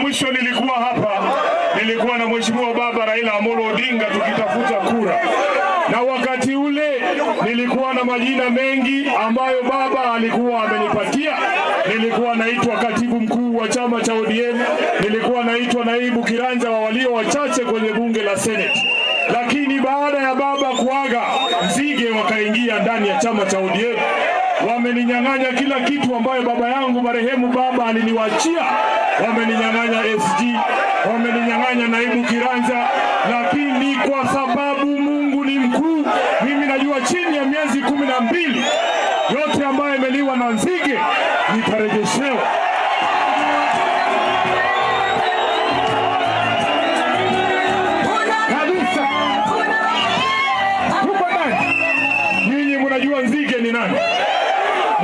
mwisho nilikuwa hapa, nilikuwa na Mheshimiwa Baba Raila Amolo Odinga tukitafuta kura, na wakati ule nilikuwa na majina mengi ambayo baba alikuwa amenipatia. Nilikuwa naitwa katibu mkuu wa chama cha ODM, nilikuwa naitwa naibu kiranja wa walio wachache kwenye bunge la Senate. Lakini baada ya baba kuaga, nzige wakaingia ndani ya chama cha ODM. Wameninyang'anya kila kitu ambayo baba yangu marehemu baba aliniwachia. Wameninyang'anya SG, wameninyang'anya naibu kiranja, lakini kwa sababu Mungu ni mkuu, mimi najua chini ya miezi 12 yote ambayo imeliwa na nzige nitarejeshewa. Kabisa. Ninyi mnajua nzige ni nani?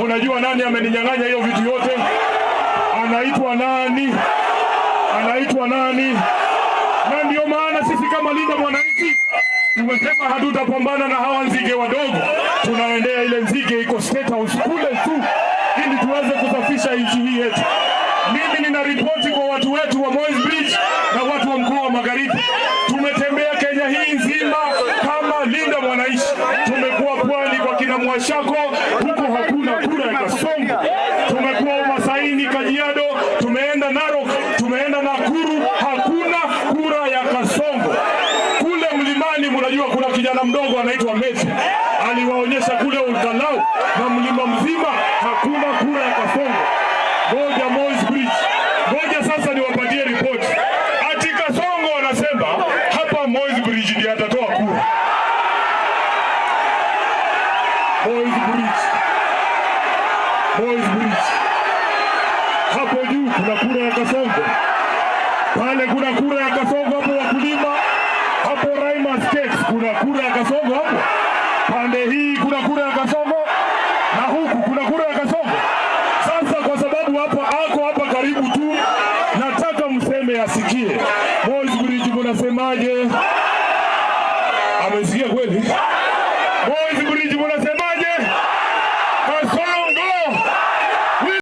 Mnajua nani ameninyang'anya hiyo vitu yote? Anaitwa nani? Anaitwa nani? Na ndio maana sisi kama Linda Mwananchi tumesema hatutapambana na hawa nzige wadogo. Tunaendea ile nzige iko State House kule tu, ili tuweze kusafisha nchi hii yetu. Mimi nina ripoti kwa watu wetu wa Moi's Bridge na watu wa mkoa wa Magharibi. Tumetembea Kenya hii nzima kama Linda Mwananchi. Tumekuwa Pwani kwa kina Mwashako, huko hakuna kura ya Kasongo. Tumekuwa Umasaini, Kajiado, tumeenda Narok, tumeenda Nakuru, hakuna kura ya Kasongo. Kule mlimani mnajua kuna kijana mdogo anaitwa Messi, aliwaonyesha kule Olkalau na mlima mzima hakuna kura ya Kasongo. Ngoja Moi's Bridge, ngoja sasa niwapatie report. Ati Kasongo wanasema hapa Moi's Bridge ndiye atatoa kura. Moi's Bridge, Moi's Bridge, hapo juu kuna kura ya Kasongo, pale kuna kura ya Kasongo, hapo wakulima, hapo Raima Stakes kuna kura ya Kasongo, hapo pande hii kuna kura ya Kasongo, na huku kuna kura ya Kasongo. Sasa kwa sababu hapa karibu tu, nataka mseme asikie. Moi's Bridge mnasemaje? Amesikia kweli? Moi's